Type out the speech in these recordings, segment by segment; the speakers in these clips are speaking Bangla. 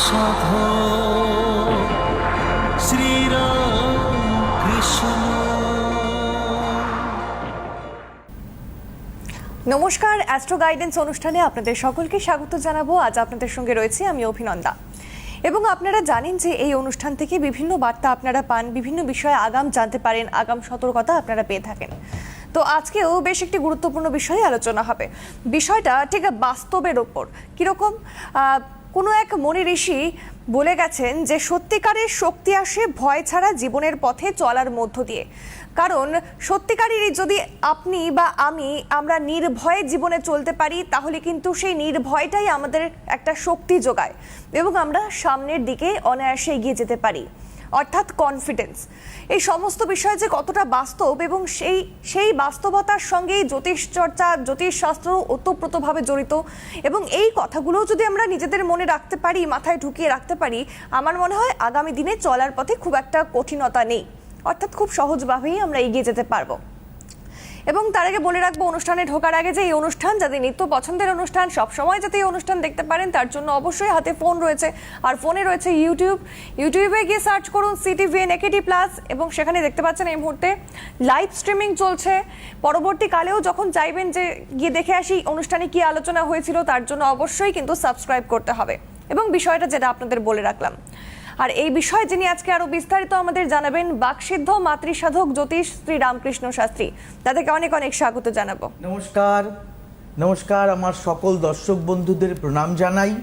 সাধক শ্রীরাম কৃষ্ণ। নমস্কার, অ্যাস্ট্রো গাইডেন্স অনুষ্ঠানে আপনাদের সকলকে স্বাগত জানাবো। আজ আপনাদের সঙ্গে রয়েছে আমি অভিনন্দা, এবং আপনারা জানেন যে এই অনুষ্ঠান থেকে বিভিন্ন বার্তা আপনারা পান, বিভিন্ন বিষয়ে আগাম জানতে পারেন, আগাম সতর্কতা আপনারা পেয়ে থাকেন। তো আজকেও বেশ একটি গুরুত্বপূর্ণ বিষয়ে আলোচনা হবে। বিষয়টা ঠিক বাস্তবের ওপর কীরকম। কোনো এক মনি ঋষি বলে গেছেন যে সত্যিকারের শক্তি আসে ভয় ছাড়া জীবনের পথে চলার মধ্য দিয়ে। কারণ সত্যিকারেরই যদি আপনি বা আমরা নির্ভয়ে জীবনে চলতে পারি, তাহলে কিন্তু সেই নির্ভয়টাই আমাদের একটা শক্তি যোগায় এবং আমরা সামনের দিকে অনায়াসে এগিয়ে যেতে পারি, অর্থাৎ কনফিডেন্স। এই সমস্ত বিষয় যে কতটা বাস্তব এবং সেই বাস্তবতার সঙ্গেই জ্যোতিষচর্চা, জ্যোতিষশাস্ত্র ওতপ্রোতভাবে জড়িত, এবং এই কথাগুলো যদি আমরা নিজেদের মনে রাখতে পারি, মাথায় ঢুকিয়ে রাখতে পারি, আমার মনে হয় আগামী দিনে চলার পথে খুব একটা কঠিনতা নেই, অর্থাৎ খুব সহজভাবেই আমরা এগিয়ে যেতে পারবো। এবং তার আগে বলে রাখবো, অনুষ্ঠানে ঢোকার আগে যে এই অনুষ্ঠান যাদের নিত্য পছন্দের অনুষ্ঠান, সবসময় যাতে এই অনুষ্ঠান দেখতে পারেন তার জন্য অবশ্যই হাতে ফোন রয়েছে, আর ফোনে রয়েছে ইউটিউবে গিয়ে সার্চ করুন CTVN AKT+, এবং সেখানে দেখতে পাচ্ছেন এই মুহূর্তে লাইভ স্ট্রিমিং চলছে। পরবর্তীকালেও যখন চাইবেন যে গিয়ে দেখে আসি অনুষ্ঠানে কি আলোচনা হয়েছিল, তার জন্য অবশ্যই কিন্তু সাবস্ক্রাইব করতে হবে। এবং বিষয়টা যেটা আপনাদের বলে রাখলাম, আর এই বিষয়ে যিনি আজকে আরো বিস্তারিত আমাদের জানাবেন, বাকসিদ্ধ মাতৃসাধক জ্যোতিষ শ্রী রামকৃষ্ণ শাস্ত্রী, তাদেরকে অনেক অনেক স্বাগত জানাবো। নমস্কার আমার সকল দর্শক বন্ধুদের প্রণাম জানাই,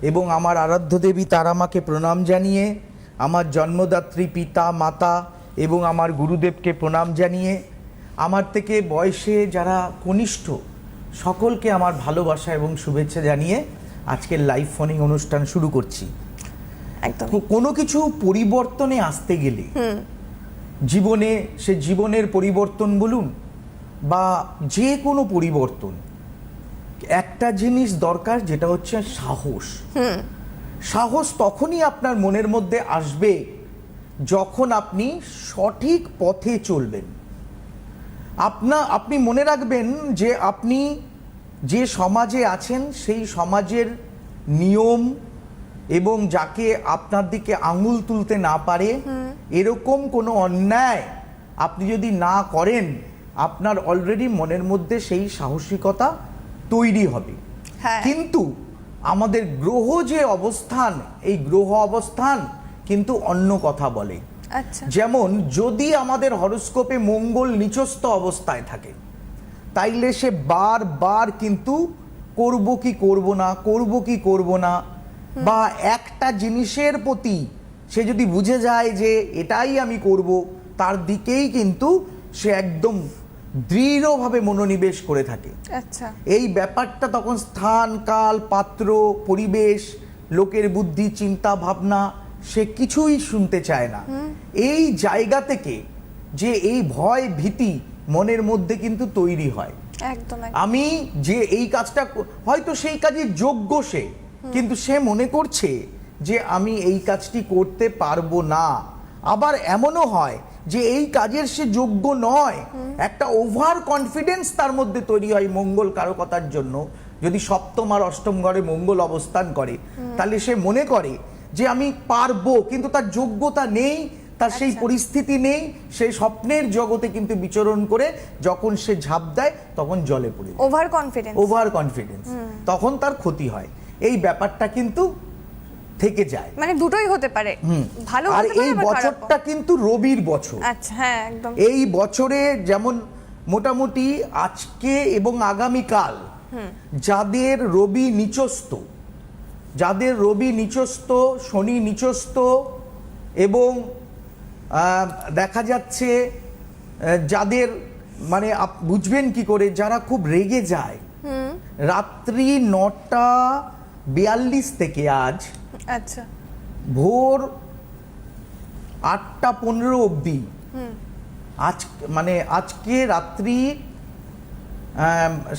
এবং আমার আরাধ্য দেবী তারামাকে প্রণাম জানিয়ে, আমার জন্মদাত্রী পিতা মাতা এবং আমার গুরুদেবকে প্রণাম জানিয়ে, আমার থেকে বয়সে যারা কনিষ্ঠ সকলকে আমার ভালোবাসা এবং শুভেচ্ছা জানিয়ে আজকের লাইভ ফোনিং অনুষ্ঠান শুরু করছি। কোনো কিছু পরিবর্তনে আসতে গেলে জীবনে, সে জীবনের পরিবর্তন বলুন বা যে কোনো পরিবর্তন, একটা জিনিস দরকার, যেটা হচ্ছে সাহস। সাহস তখনই আপনার মনের মধ্যে আসবে যখন আপনি সঠিক পথে চলবেন। আপনি মনে রাখবেন যে আপনি যে সমাজে আছেন সেই সমাজের নিয়ম এবং যাকে আপনার দিকে আঙুল তুলতে না পারে এরকম কোনো অন্যায় আপনি যদি না করেন, আপনার অলরেডি মনের মধ্যে সেই সাহসিকতা তৈরি হবে। কিন্তু আমাদের গ্রহ যে অবস্থান, এই গ্রহ অবস্থান কিন্তু অন্য কথা বলে। যেমন যদি আমাদের হরোস্কোপে মঙ্গল নিচস্থ অবস্থায় থাকে, তাইলে সে বারবার কিন্তু করব কি করব না, বা একটা জিনিসের প্রতি সে যদি বুঝে যায় যে এটাই আমি করব, তার দিকেই কিন্তু সে একদম দৃঢ়ভাবে মনোনিবেশ করে থাকে। এই ব্যাপারটা তখন স্থান, কাল, পাত্র, পরিবেশ, লোকের বুদ্ধি, চিন্তা ভাবনা সে কিছুই শুনতে চায় না। এই জায়গা থেকে যে এই ভয় ভীতি মনের মধ্যে কিন্তু তৈরি হয়। আমি যে এই কাজটা, হয়তো সেই কাজে যোগ্য সে, কিন্তু সে মনে করছে যে আমি এই কাজটি করতে পারবো না। আবার এমনও হয় যে এই কাজের সে যোগ্য নয়, একটা ওভার কনফিডেন্স তার মধ্যে তৈরি হয় মঙ্গল কারকতার জন্য। যদি সপ্তম আর অষ্টম ঘরে মঙ্গল অবস্থান করে, তাহলে সে মনে করে যে আমি পারবো, কিন্তু তার যোগ্যতা নেই, তার সেই পরিস্থিতি নেই। সেই স্বপ্নের জগতে কিন্তু বিচরণ করে যখন সে ঝাঁপ দেয় তখন জলে পড়ে যায়। ওভার কনফিডেন্স, তখন তার ক্ষতি হয়। এই ব্যাপারটা কিন্তু থেকে যায়, মানে দুটোই হতে পারে, ভালো আর এই বছরটা কিন্তু রবির বছর। এই বছরে যেমন মোটামুটি আজকে এবং আগামীকাল যাদের রবি নিচস্থ, শনি নিচস্থ, এবং দেখা যাচ্ছে যাদের মানে বুঝবেন কি করে, যারা খুব রেগে যায়, রাত্রি 9:42 থেকে আজ ভোর 8:15 অবধি, আজকে রাত্রি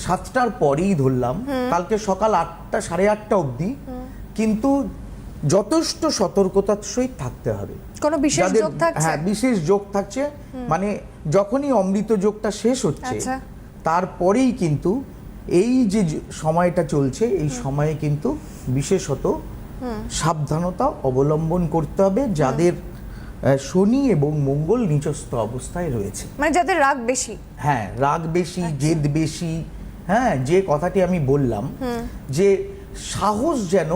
7টার পরেই ধরলাম, কালকে সকাল 8টা 8:30 অবধি কিন্তু যথেষ্ট সতর্কতার সহিত থাকতে হবে। কোনো বিশেষ যোগ থাকছে? হ্যাঁ, বিশেষ যোগ থাকছে। মানে যখনই অমৃত যোগটা শেষ হচ্ছে, তারপরেই কিন্তু এই যে সময়টা চলছে, এই সময়ে কিন্তু বিশেষত সাবধানতা অবলম্বন করতে হবে যাদের শনি এবং মঙ্গল নিচস্থ অবস্থায় রয়েছে, মানে যাদের রাগ বেশি। হ্যাঁ, রাগ বেশি, জেদ বেশি। হ্যাঁ, যে কথাটি আমি বললাম যে সাহস যেন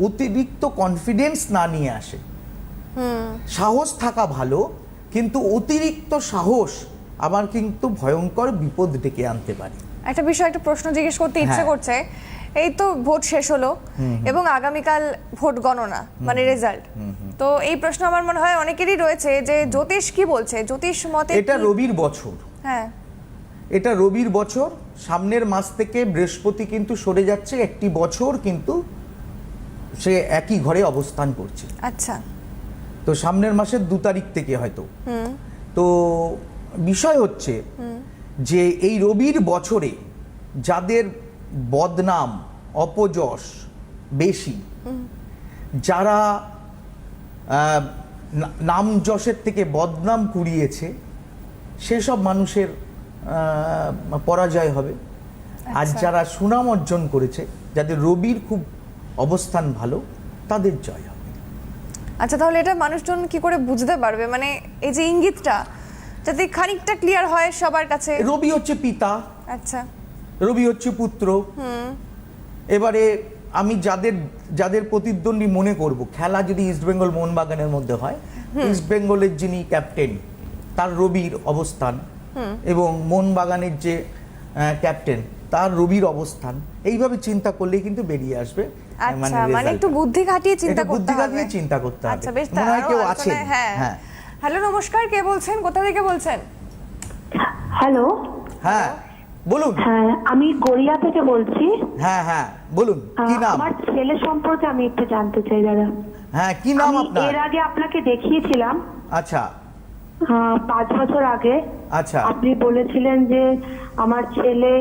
অতিরিক্ত কনফিডেন্স না নিয়ে আসে। সাহস থাকা ভালো, কিন্তু অতিরিক্ত সাহস আবার কিন্তু ভয়ঙ্কর বিপদ ডেকে আনতে পারে। একটা বিষয়, একটা প্রশ্ন জিজ্ঞেস করতে ইচ্ছে হ্যাঁ। করছে। এই তো ভোট শেষ হলো এবং আগামীকাল ভোট গণনা, মানে রেজাল্ট। তো এই প্রশ্ন আমার মনে হয় অনেকেরই রয়েছে যে জ্যোতিষ কি বলছে, জ্যোতিষ মতে এটা কি? রবির বছর, হ্যাঁ, এটা রবির বছর। সামনের মাস থেকে বৃহস্পতি কিন্তু সরে যাচ্ছে, একটি বছর কিন্তু সে একই ঘরে অবস্থান করছে। আচ্ছা, তো সামনের মাসের 2 তারিখ থেকে হয়তো। তো বিষয় হচ্ছে যে এই রবির বছরে যাদের বদনাম অপযশ বেশি, যারা নাম যশের থেকে বদনাম কুড়িয়েছে, সেসব মানুষের পরাজয় হবে। আর যারা সুনাম অর্জন করেছে, যাদের রবির খুব অবস্থান ভালো, তাদের জয় হবে। আচ্ছা, তাহলে এটা মানুষজন কি করে বুঝতে পারবে, মানে এই যে ইঙ্গিতটা যাতে খানিকটা ক্লিয়ার হয় সবার কাছে? রবি হচ্ছে পিতা, আচ্ছা, রবি হচ্ছে পুত্র। এবারে আমি যাদের যাদের প্রতিদ্বন্দ্বী মনে করব, খেলা যদি ইস্টবেঙ্গল মোহনবাগানের মধ্যে হয়, ইস্টবেঙ্গলের যিনি ক্যাপ্টেন তার রবির অবস্থান, এবং মোহনবাগানের যে ক্যাপ্টেন তার রবির অবস্থান, এইভাবে চিন্তা করলেই কিন্তু বেরিয়ে আসবে। আচ্ছা, মানে একটু বুদ্ধি খাটিয়ে চিন্তা করতে হবে। চিন্তা করতে হবে। আচ্ছা, বেশ। মনে হয় কেউ আছে? হ্যাঁ, হ্যাঁ। হ্যালো, নমস্কার, কে বলছেন, কোথা থেকে বলছেন? হ্যালো, হ্যাঁ, বলুন। হ্যাঁ, আমি গড়িয়া থেকে বলছি। হ্যাঁ হ্যাঁ, বলুন, কি নাম? আমার ছেলে সম্পর্কে আমি একটু জানতে চাই দাদা। হ্যাঁ, কি নাম আমি আপনার? এর আগে আপনাকে দেখিয়েছিলাম, আচ্ছা 5 বছর আগে। আচ্ছা। আপনি বলেছিলেন যে আমার ছেলে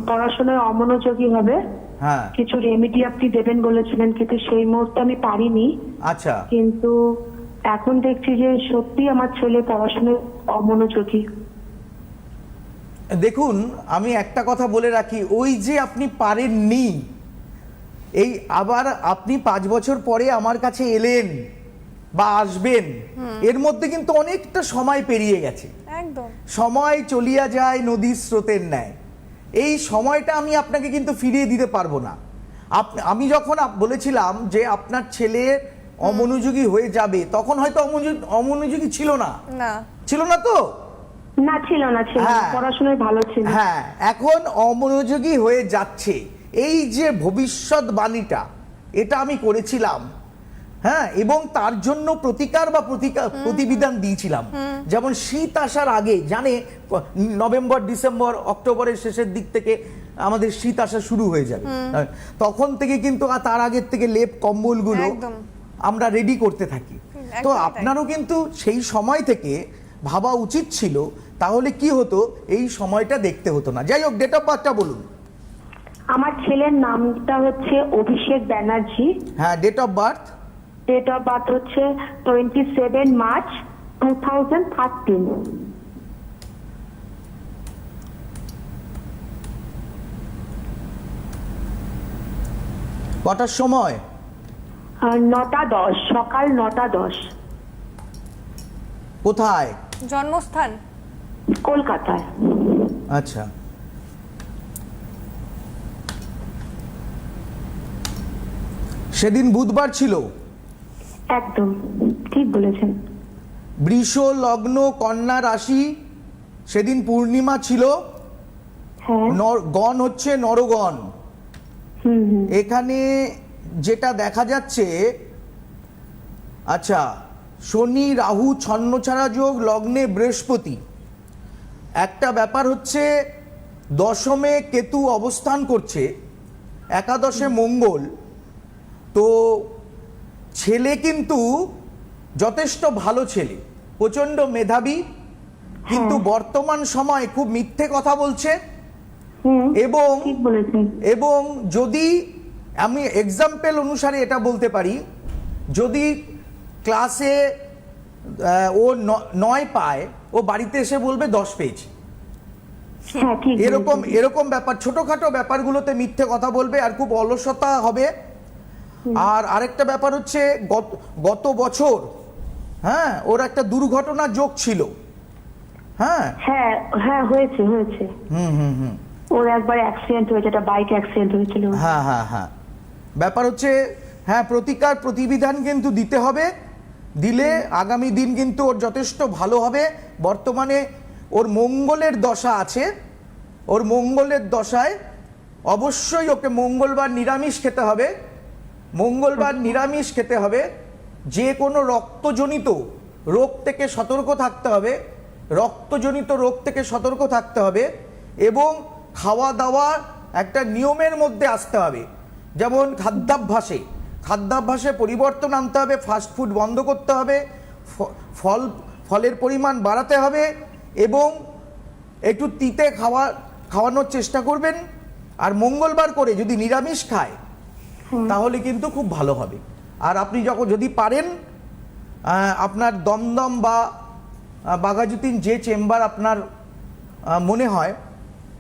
পড়াশোনায় অমনোযোগী হবে, হ্যাঁ। কিছু রেমেডি আপনি দেবেন বলেছিলেন, কিন্তু সেই মুহূর্তে আমি পারিনি। আচ্ছা। কিন্তু এখন দেখছি যে সত্যি আমার ছেলে পড়াশোনায় অমনোযোগী। দেখুন, আমি একটা কথা বলে রাখি, ওই যে আপনি পারেননি, এই আবার আপনি 5 বছর পরে আমার কাছে এলেন বা আসবেন, এর মধ্যে কিন্তু অনেকটা সময় পেরিয়ে গেছে। একদম, সময় চলিয়া যায় নদীর স্রোতের ন্যায়। এই সময়টা আমি আপনাকে কিন্তু ফিরিয়ে দিতে পারবো না। আমি যখন বলেছিলাম যে আপনার ছেলে অমনোযোগী হয়ে যাবে, তখন হয়তো অমনোযোগী ছিল না। ছিল না তো? না, ছিল না, হ্যাঁ। পড়াশোনায় ভালো ছিল। হ্যাঁ, এখন অমনোযোগী হয়ে যাচ্ছে। এই যে ভবিষ্যৎবাণীটা, এটা আমি করেছিলাম। হ্যাঁ, এবং তার জন্য প্রতিকার বা প্রতিবিধান দিয়েছিলাম। যেমন শীত আসার আগে, জানে নভেম্বর, ডিসেম্বর, অক্টোবরের শেষের দিক থেকে আমাদের শীত আসা শুরু হয়ে যাবে, তখন থেকে কিন্তু তার আগের থেকে লেপ কম্বলগুলো আমরা রেডি করতে থাকি। তো আপনারও কিন্তু সেই সময় থেকে ভাবা উচিত ছিল, তাহলে কি হতো, এই সময়টা দেখতে হতো না। যাই হোক, ডেট অফ বার্থটা বলুন। আমার ছেলের নামটা হচ্ছে অভিষেক ব্যানার্জি। হ্যাঁ, date of birth? Date of birth হচ্ছে 27 মার্চ 2013। কটার সময়? 9:10, সকাল 9:10। কোথায়? জন্মস্থান? কলকাতায়। আচ্ছা। সেদিন বুধবার ছিল? একদম ঠিক বলেছেন। বৃষ লগ্ন, কন্যা রাশি, সেদিন পূর্ণিমা ছিল। হ্যাঁ। গণ হচ্ছে নরগণ। এখানে যেটা দেখা যাচ্ছে, আচ্ছা, শনি রাহু ছন্নছাড়া যোগ, লগ্নে বৃহস্পতি। একটা ব্যাপার হচ্ছে, দশমে কেতু অবস্থান করছে, একাদশে মঙ্গল। তো ছেলে কিন্তু যথেষ্ট ভালো ছেলে, প্রচন্ড মেধাবী, কিন্তু বর্তমান সময় খুব মিথ্যে কথা বলছে। এবং যদি আমি এক্সাম্পল অনুসারে এটা বলতে পারি, যদি ক্লাসে ও 9 পায়, ও বাড়িতে এসে বলবে 10 পেয়েছি। এরকম ব্যাপার, ছোটখাটো ব্যাপারগুলোতে মিথ্যে কথা বলবে, আর খুব অলসতা হবে। আর আরেকটা ব্যাপার হচ্ছে গত বছর, হ্যাঁ, ওর একটা দুর্ঘটনা যোগ ছিল। হ্যাঁ হ্যাঁ হ্যাঁ, হয়েছে হয়েছে। হুম হুম হুম ওর একবার অ্যাক্সিডেন্ট হয়েছে, একটা বাইক অ্যাক্সিডেন্ট হয়েছিল। হ্যাঁ হ্যাঁ হ্যাঁ, ব্যাপার হচ্ছে হ্যাঁ, প্রতিকার প্রতিবিধান কিন্তু দিতে হবে। দিলে আগামী দিন কিন্তু ওর যথেষ্ট ভালো হবে। বর্তমানে ওর মঙ্গলের দশা আছে। ওর মঙ্গলের দশায় অবশ্যই ওকে মঙ্গলবার নিরামিষ খেতে হবে। মঙ্গলবার নিরামিষ খেতে হবে। যে কোনো রক্তজনিত রোগ থেকে সতর্ক থাকতে হবে। রক্তজনিত রোগ থেকে সতর্ক থাকতে হবে এবং খাওয়া দাওয়া একটা নিয়মের মধ্যে আসতে হবে। যেমন খাদ্যাভ্যাসে পরিবর্তন আনতে হবে। ফাস্ট ফুড বন্ধ করতে হবে। ফলের পরিমাণ বাড়াতে হবে এবং একটু তিতে খাওয়ানোর চেষ্টা করবেন। আর মঙ্গলবার করে যদি নিরামিষ খায় তাহলে কিন্তু খুব ভালো হবে। আর আপনি যদি পারেন, আপনার দমদম বা বাঘাযতীন যে চেম্বার আপনার মনে হয়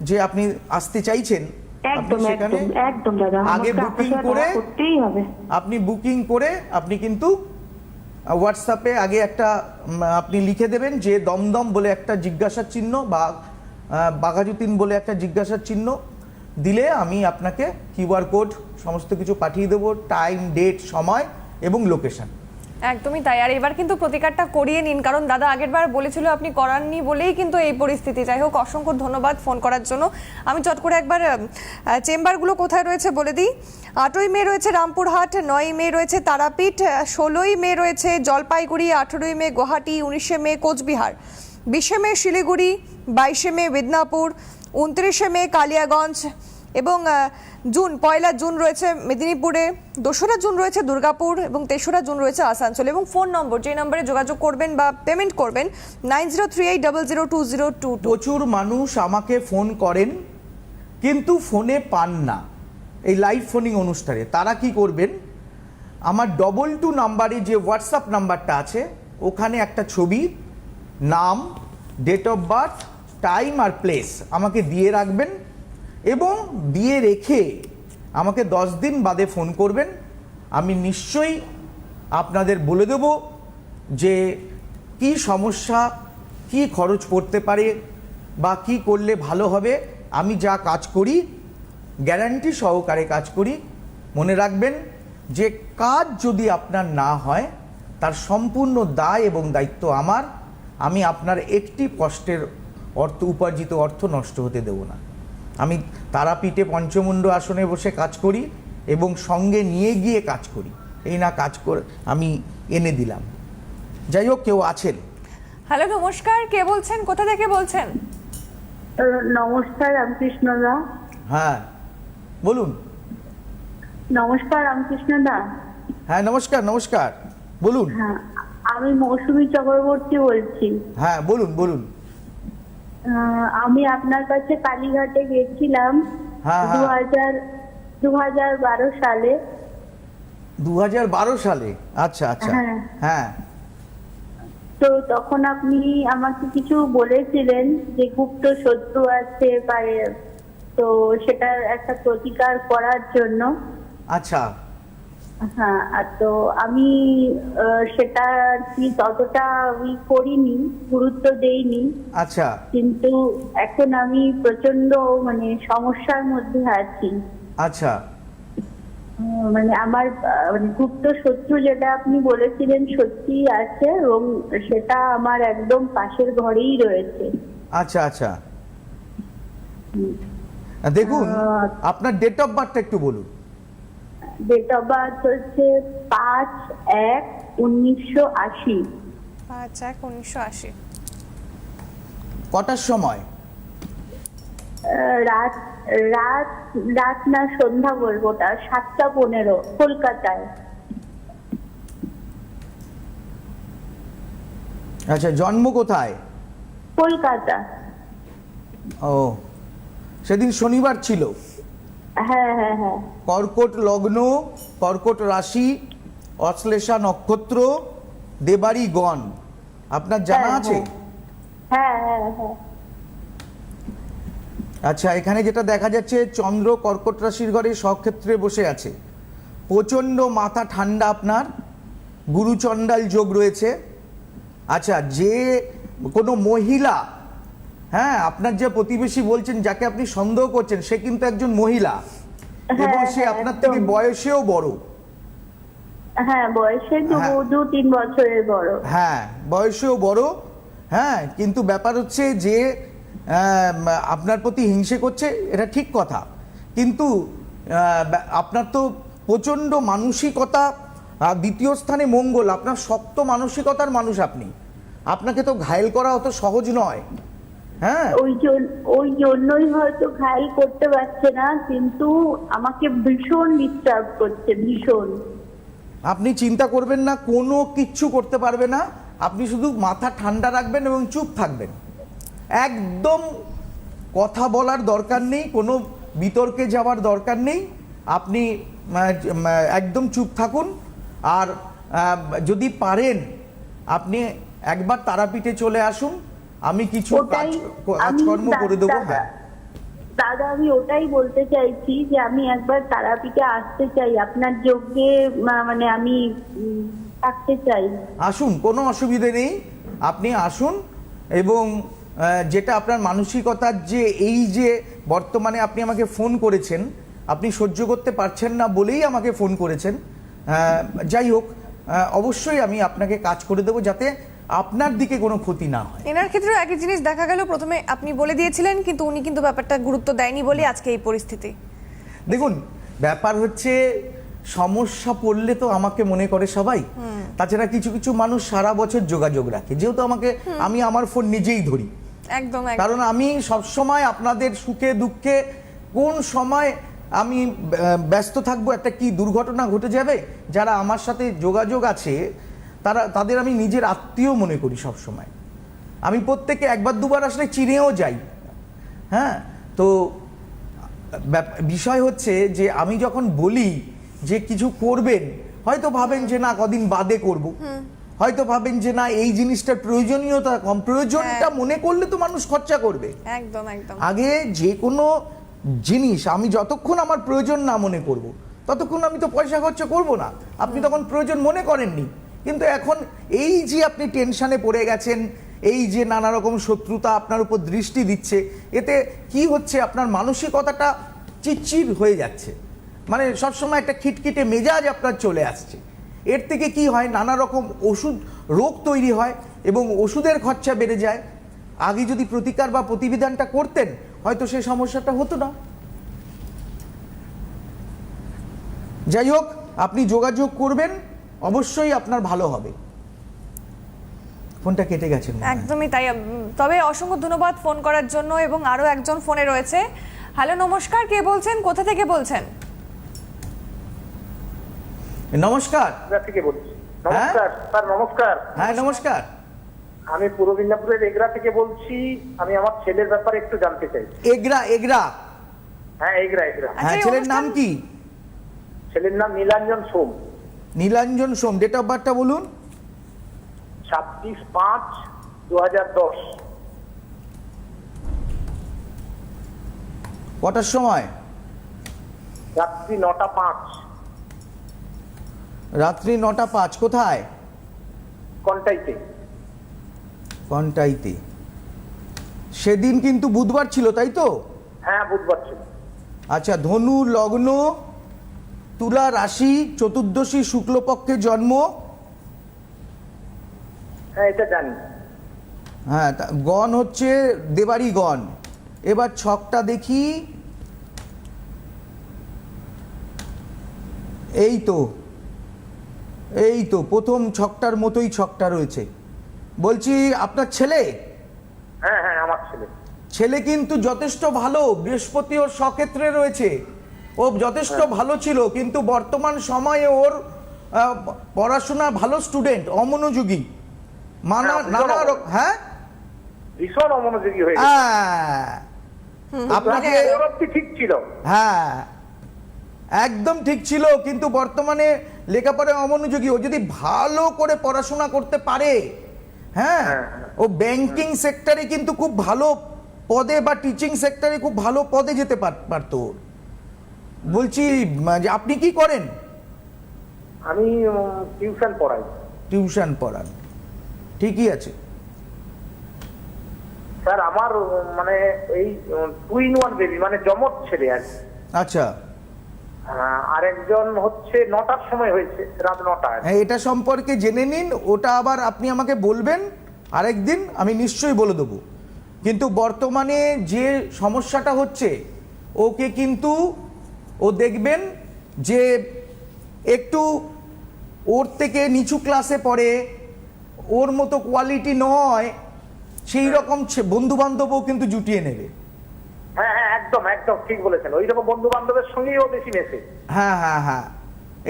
যে আপনি আসতে চাইছেন, একদম একদম একদম দাদা, আগে বুকিং করে করতেই হবে। আপনি বুকিং করে আপনি কিন্তু হোয়াটসঅ্যাপে আগে একটা আপনি লিখে দেবেন যে দমদম বলে একটা জিজ্ঞাসার চিহ্ন বা বাঘাযতীন বলে একটা জিজ্ঞাসার চিহ্ন দিলে আমি আপনাকে কিউআর কোড সমস্ত কিছু পাঠিয়ে দেবো, টাইম, ডেট, সময় এবং লোকেশন। একদমই তাই। আর এবার কিন্তু প্রতিকারটা করিয়ে নিন, কারণ দাদা আগেরবার বলেছিল আপনি করাননি বলেই কিন্তু এই পরিস্থিতি। যাই হোক, অসংখ্য ধন্যবাদ ফোন করার জন্য। আমি চট করে একবার চেম্বারগুলো কোথায় রয়েছে বলে দিই। 8ই মে রয়েছে রামপুরহাট, 9ই মে রয়েছে তারাপীঠ, 16ই মে রয়েছে জলপাইগুড়ি, 18ই মে গুয়াহাটি, 19শে মে কোচবিহার, 20শে মে শিলিগুড়ি, 22শে মে মিদনাপুর, 29শে মে কালিয়াগঞ্জ এবং পয়লা জুন রয়েছে মেদিনীপুরে, 2রা জুন রয়েছে দুর্গাপুর এবং 3রা জুন রয়েছে আসানসোল। এবং ফোন নম্বর, যে নম্বরে যোগাযোগ করবেন বা পেমেন্ট করবেন 9038002022। প্রচুর মানুষ আমাকে ফোন করেন কিন্তু ফোনে পান না এই লাইভ ফোনিং অনুষ্ঠানে। তারা কি করবেন, আমার 22 নাম্বারে যে হোয়াটসঅ্যাপ নাম্বারটা আছে ওখানে একটা ছবি, নাম, ডেট অফ বার্থ, টাইম আর প্লেস আমাকে দিয়ে রাখবেন এবং দিয়ে রেখে আমাকে 10 দিন বাদে ফোন করবেন। আমি নিশ্চয়ই আপনাদের বলে দেব যে কি সমস্যা, কি খরচ পড়তে পারে বা কি করলে ভালো হবে। আমি যা কাজ করি গ্যারান্টি সহকারে কাজ করি। মনে রাখবেন যে কাজ যদি আপনার না হয় তার সম্পূর্ণ দায় এবং দায়িত্ব আমার। আমি আপনার একটি কষ্টের উপার্জিত অর্থ নষ্ট হতে দেব না। আমি তারাপীঠে পঞ্চমুণ্ড আসনে বসে কাজ করি এবং সঙ্গে নিয়ে গিয়ে কাজ করি। এই না কাজ করে আমি এনে দিলাম। যাই হোক, কেউ আছেন? হ্যালো, নমস্কার, কে বলছেন, কোথা থেকে বলছেন? নমস্কার রামকৃষ্ণ দা। হ্যাঁ বলুন। নমস্কার রামকৃষ্ণ দা। হ্যাঁ নমস্কার, নমস্কার, বলুন। হ্যাঁ, আমি মৌসুমী চক্রবর্তী বলছি। হ্যাঁ বলুন বলুন। আমি আপনার কাছে কালীঘাটে গেছিলাম 2012 সালে। 2012 সালে? আচ্ছা আচ্ছা। হ্যাঁ, তো তখন আপনি আমাকে কিছু বলেছিলেন যে গুপ্ত শত্রু আছে পারে, তো সেটার একটা প্রতিকার করার জন্য। আচ্ছা। হ্যাঁ, তো আমি সেটা কি ততটা আমি করিনি, গুরুত্ব দেইনি। আচ্ছা। কিন্তু এখন আমি প্রচন্ড সমস্যার মধ্যে আছি। আচ্ছা। মানে আমার গুপ্ত শত্রু যেটা আপনি বলেছিলেন সত্যি আছে এবং সেটা আমার একদম পাশের ঘরেই রয়েছে। আচ্ছা আচ্ছা। দেখুন, আপনার ডেট অফ বার্থটা একটু বলুন। ডেট অফ বার্থ হচ্ছে 5/1/1980। 5/1/1980। কটার সময়? রাত রাত রাত না সন্ধ্যা বলবো, ওটা 7:15 কলকাতায়। আচ্ছা, জন্ম কোথায়? কলকাতা। ও, সেদিন শনিবার ছিল। হ্যাঁ হ্যাঁ হ্যাঁ। কর্কট লগ্ন, কর্কট রাশি, অশ্লেষা নক্ষত্র, দেবাড়ি গণ। আপনার জানা আছে? হ্যাঁ হ্যাঁ হ্যাঁ। আচ্ছা, এখানে যেটা দেখা যাচ্ছে চন্দ্র কর্কট রাশির ঘরে স্বক্ষেত্রে বসে আছে। প্রচণ্ড মাথা ঠান্ডা আপনার, গুরুচণ্ডাল যোগ রয়েছে। আচ্ছা, যে কোনো মহিলা, হ্যাঁ, আপনার যে প্রতিবেশী বলছেন যাকে আপনি সন্দেহ করছেন সে কিন্তু একজন মহিলা এবং সে হ্যাঁ, আপনার থেকে একদম। বয়সেও বড়। হ্যাঁ, বয়সে হ্যাঁ। 2-3 বছরের বড়। হ্যাঁ, বয়সেও বড়। হ্যাঁ, কিন্তু ব্যাপার হচ্ছে যে আপনার প্রতি হিংসে করছে, এটা ঠিক কথা, কিন্তু আপনার তো প্রচণ্ড মানসিকতা, দ্বিতীয় স্থানে মঙ্গল, আপনার শক্ত মানসিকতার মানুষ আপনি, আপনাকে তো ঘায়েল করা অত সহজ নয়। হ্যাঁ, ওই জন্যই হয়তো ঘায়েল করতে পারছে না, কিন্তু আমাকে ভীষণ ডিস্টার্ব করছে, ভীষণ। আপনি চিন্তা করবেন না, কোনো কিচ্ছু করতে পারবে না। আপনি শুধু মাথা ঠান্ডা রাখবেন এবং চুপ থাকবেন, একদম কথা বলার দরকার নেই, কোনো বিতর্কে যাওয়ার দরকার নেই। আপনি একদম চুপ থাকুন। আর যদি পারেন আপনি একবার তারাপীঠে চলে আসুন, আমি কিছু কাজকর্ম করে দেবো। হ্যাঁ দাদা, আমি ওটাই বলতে চাইছি যে আমি একবার তারাপীঠে আসতে চাই, আপনার যজ্ঞে মানে আমি থাকতে চাই। আসুন, কোনো অসুবিধে নেই, আপনি আসুন। এবং যেটা আপনার মানসিকতার যে এই যে বর্তমানে আপনি আমাকে ফোন করেছেন, আপনি সহ্য করতে পারছেন না বলেই আমাকে ফোন করেছেন। যাই হোক, অবশ্যই আমি আপনাকে কাজ করে দেবো যাতে আপনার দিকে কোনো ক্ষতি না হয়। এনার ক্ষেত্রেও একই জিনিস দেখা গেল, প্রথমে আপনি বলে দিয়েছিলেন কিন্তু উনি কিন্তু ব্যাপারটা গুরুত্ব দেয়নি বলে আজকে এই পরিস্থিতি। দেখুন, ব্যাপার হচ্ছে সমস্যা পড়লে তো আমাকে মনে করে সবাই। তাছাড়া কিছু কিছু মানুষ সারা বছর যোগাযোগ রাখে, যেহেতু আমি আমার ফোন নিজেই ধরি, একদম। কারণ আমি সব সময় আপনাদের সুখে দুঃখে, কোন সময় আমি ব্যস্ত থাকবো, একটা কি দুর্ঘটনা ঘটে যাবে, যারা আমার সাথে যোগাযোগ আছে তাদের আমি নিজের আত্মীয় মনে করি সব সময়। আমি প্রত্যেকে একবার দুবার আসলে চিনেও যাই। হ্যাঁ, তো বিষয় হচ্ছে যে আমি যখন বলি যে কিছু করবেন, হয়তো ভাবেন যে না কদিন বাদে করব, হয়তো ভাবেন যে না এই জিনিসটার প্রয়োজনীয়তা কম, প্রয়োজনটা মনে করলে তো মানুষ খরচা করবে। একদম একদম। আগে যে কোনো জিনিস আমি যতক্ষণ আমার প্রয়োজন না মনে করব ততক্ষণ আমি তো পয়সা খরচা করব না। আপনি তখন প্রয়োজন মনে করেননি, কিন্তু এখন এই যে আপনি টেনশনে পড়ে গেছেন, এই যে নানা রকম শত্রুতা আপনার উপর দৃষ্টি দিচ্ছে, এতে কি হচ্ছে, আপনার মানসিকতাটা চিড়চিড় হয়ে যাচ্ছে, মানে সবসময় একটা খিটখিটে মেজাজ আপনার চলে আসছে। এর থেকে কি হয়, নানা রকম রোগ তৈরি হয় এবং ওষুধের খরচা বেড়ে যায়। আগে যদি প্রতিকার বা প্রতিবিধানটা করতেন হয়তো সেই সমস্যাটা হতো না। যাই হোক, আপনি যোগাযোগ করবেন, অবশ্যই আপনার ভালো হবে। ফোনটা কেটে গেছে। একদমই তাই। তবে অসংখ্য ধন্যবাদ ফোন করার জন্য। এবং আরো একজন ফোনে রয়েছে। হ্যালো, নমস্কার, কে বলছেন, কোথা থেকে বলছেন? নমস্কার। থেকে বলছি। নমস্কার স্যার, নমস্কার। হ্যাঁ নমস্কার। আমি পূর্ব মেদিনীপুরের এগরা থেকে বলছি। আমি আমার ছেলের ব্যাপারে একটু জানতে চাই। এগরা? হ্যাঁ, এগরা। হ্যাঁ, ছেলের নাম কি? ছেলের নাম নীলাঞ্জন সোম। নীলাঞ্জন সোম। ডেট অফ বার্থটা বলুন। 26/5/2010। কটার সময়? রাত্রি 9টা 5। রাত্রি 9টা 5। কোথায়? কন্টাইতে। সেদিন কিন্তু বুধবার ছিল, তাই তো? হ্যাঁ, বুধবার ছিল। আচ্ছা, ধনু লগ্ন, তুলা রাশি, চতুর্দশী শুক্লপক্ষে জন্ম। হ্যাঁ, এটা জানি। হ্যাঁ, গণ হচ্ছে দেবারি গণ। এবার ছকটা দেখি। এই তো প্রথম ছকটার মতোই ছকটা রয়েছে। বলছি, আপনার ছেলে? হ্যাঁ, আমার ছেলে। ছেলে কিন্তু যথেষ্ট ভালো, বৃহস্পতি ওর স্বক্ষেত্রে রয়েছে, ও যথেষ্ট ভালো ছিল, কিন্তু বর্তমান সময়ে ওর পড়াশোনা ভালো স্টুডেন্ট, অমনোযোগী, হ্যাঁ ভীষণ অমনোযোগী হয়ে গেছে। আপনাকে ঠিক ছিল। হ্যাঁ, একদম ঠিক ছিল, কিন্তু বর্তমানে লেখাপড়ায় অমনোযোগী। ও যদি ভালো করে পড়াশোনা করতে পারে, হ্যাঁ, ও ব্যাংকিং সেক্টরে কিন্তু খুব ভালো পদে বা টিচিং সেক্টরে খুব ভালো পদে যেতে পারতো। বলছি যে আপনি কি করেন? আমি টিউশন পড়াই। টিউশন পড়ান, ঠিকই আছে। স্যার আমার মানে এই 2 in 1 বেবি, মানে জমজ ছেলে আর কি। আচ্ছা, আর একজন হচ্ছে 9টার সময় হয়েছে, রাত 9টায়। হ্যাঁ, এটা সম্পর্কে জেনে নিন, ওটা আবার আপনি আমাকে বলবেন আরেকদিন, আমি নিশ্চয়ই বলে দেবো। কিন্তু বর্তমানে যে সমস্যাটা হচ্ছে, ওকে কিন্তু ও দেখবেন যে একটু ওর থেকে নিচু ক্লাসে পড়ে, ওর মতো কোয়ালিটি নয়, সেই রকম বন্ধু বান্ধবও কিন্তু জুটিয়ে নেবে। হ্যাঁ হ্যাঁ, একদম একদম ঠিক বলেছেন। ওই রকম বন্ধু বান্ধবের সঙ্গেই ও বেশি মেশে। হ্যাঁ হ্যাঁ হ্যাঁ,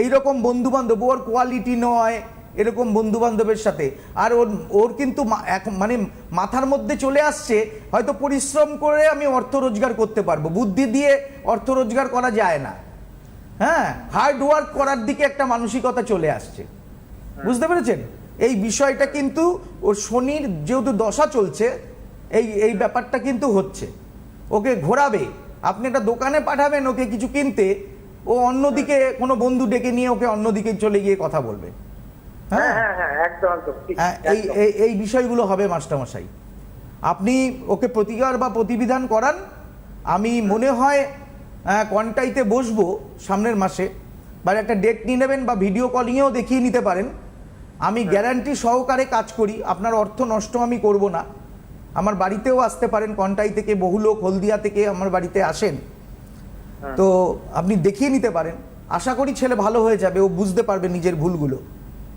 এইরকম বন্ধু বান্ধব, ওর কোয়ালিটি নয় এরকম বন্ধু বান্ধবের সাথে। আর ওর কিন্তু মানে মাথার মধ্যে চলে আসছে, হয়তো পরিশ্রম করে আমি অর্থ রোজগার করতে পারবো, বুদ্ধি দিয়ে অর্থ রোজগার করা যায় না। হ্যাঁ, হার্ড ওয়ার্ক করার দিকে একটা মানসিকতা চলে আসছে, বুঝতে পেরেছেন? এই বিষয়টা কিন্তু ওর শনির যেহেতু দশা চলছে, এই ব্যাপারটা কিন্তু হচ্ছে। ওকে ঘোরাবে, আপনি একটা দোকানে পাঠাবেন ওকে কিছু কিনতে, ও অন্যদিকে কোনো বন্ধু ডেকে নিয়ে ওকে অন্যদিকে চলে গিয়ে কথা বলবে। হ্যাঁ হ্যাঁ হ্যাঁ, একদম একদম ঠিক। এই বিষয়গুলো হবে মাস্টারমশাই। আপনি ওকে প্রতিকার বা প্রতিবিধান করান। আমি মনে হয় কন্টাইতে বসবো সামনের মাসে, বা একটা ডেট নিয়ে নেবেন, বা ভিডিও কলিংয়েও দেখিয়ে নিতে পারেন। আমি গ্যারান্টি সহকারে কাজ করি, আপনার অর্থ নষ্ট আমি করব না। আমার বাড়িতেও আসতে পারেন, কন্টাই থেকে বহু লোক হলদিয়া থেকে আমার বাড়িতে আসেন, তো আপনি দেখিয়ে নিতে পারেন। আশা করি ছেলে ভালো হয়ে যাবে, ও বুঝতে পারবে নিজের ভুলগুলো।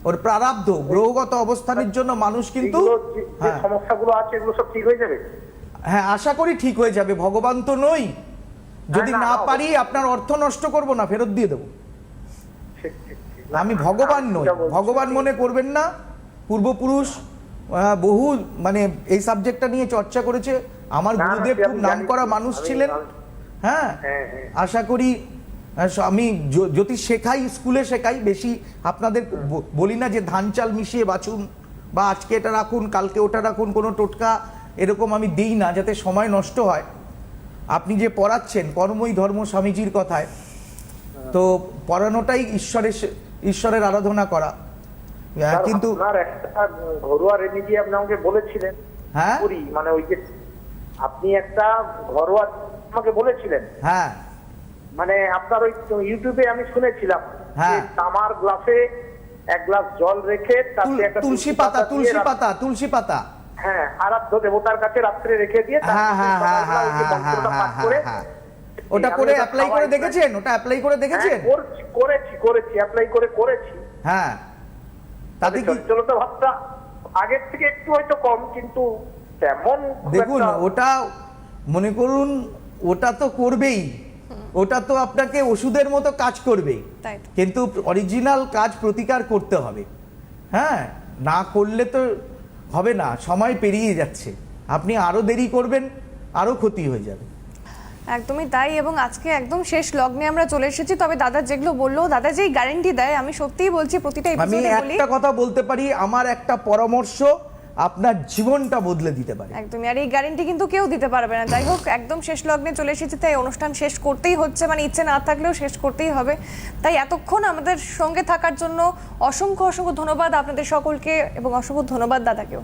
ওর প্রারব্ধ গ্রহগত অবস্থানের জন্য মানুষ কিন্তু সমস্যাগুলো আছে, এগুলো সব ঠিক হয়ে যাবে। হ্যাঁ, আশা করি ঠিক হয়ে যাবে। ভগবান তো নই, যদি না পারি আপনার অর্থ নষ্ট করব না, ফেরত দিয়ে দেবো। আমি ভগবান নই, ভগবান মনে করবেন না। পূর্বপুরুষ বহু মানে এই সাবজেক্টটা নিয়ে চর্চা করেছে, আমার গুরুদেব খুব নামকরা মানুষ ছিলেন। হ্যাঁ, আশা করি আমি জ্যোতিষ শেখাই, স্কুলে শেখাই, বেশি আপনাদের বলি না যে ধান চাল মিশিয়ে বাছুন, বা আজকে এটা রাখুন কালকে ওটা রাখুন, কোনো টোটকা এরকম আমি দিই না, যাতে সময় নষ্ট হয়। আপনি যে পড়াচ্ছেন কর্মই ধর্ম স্বামীজির কথায়, তো পড়ানোটাই ঈশ্বরের আরাধনা করা। কিন্তু একটা ঘরোয়া রেমেডি আপনি আমাকে বলেছিলেন, হ্যাঁ মানে ওই যে আপনি একটা ঘরোয়া আমাকে বলেছিলেন, হ্যাঁ, মানে আপনার ওই ইউটিউবে আমি শুনেছিলাম, হ্যাঁ, তামার গ্লাসে 1 গ্লাস জল রেখে তাতে একটা তুলসী পাতা, হ্যাঁ, আরাধ্য দেবতার কাছে রাত্রে রেখে দিয়ে ওটা করে অ্যাপ্লাই করে দেখেছেন? ওটা অ্যাপ্লাই করে দেখেছেন? করেছি অ্যাপ্লাই করেছি। হ্যাঁ, তাতে কি চলতে ভাবটা আগের থেকে একটু হয়তো কম, কিন্তু তেমন দেখুন, ওটা মনে করুন ওটা তো করবেই, ওটা তো আপনাকে ওষুধের মতো কাজ করবে, কিন্তু অরিজিনাল কাজ প্রতিকার করতে হবে। হ্যাঁ, না করলে তো হবে না, সময় পেরিয়ে যাচ্ছে, আপনি আরো দেরি করবেন আরো ক্ষতি হয়ে যাবে। একদমই তাই। এবং আজকে একদম শেষ লগ্নে আমরা চলে এসেছি। তবে দাদা যেগুলো বললো, দাদা যেই গ্যারান্টি দেয়, আমি সত্যিই বলছি প্রতিটা এপিসোডে বলি, একটা কথা বলতে পারি, আমার একটা পরামর্শ আপনার জীবনটা বদলে দিতে পারে। একদমই, আর এই গ্যারান্টি কিন্তু কেউ দিতে পারবে না। যাই হোক, একদম শেষ লগ্নে চলে এসেছি, তাই অনুষ্ঠান শেষ করতেই হচ্ছে, মানে ইচ্ছে না থাকলেও শেষ করতেই হবে। তাই এতক্ষণ আমাদের সঙ্গে থাকার জন্য অসংখ্য অসংখ্য ধন্যবাদ আপনাদের সকলকে, এবং অসংখ্য ধন্যবাদ দাদাকেও।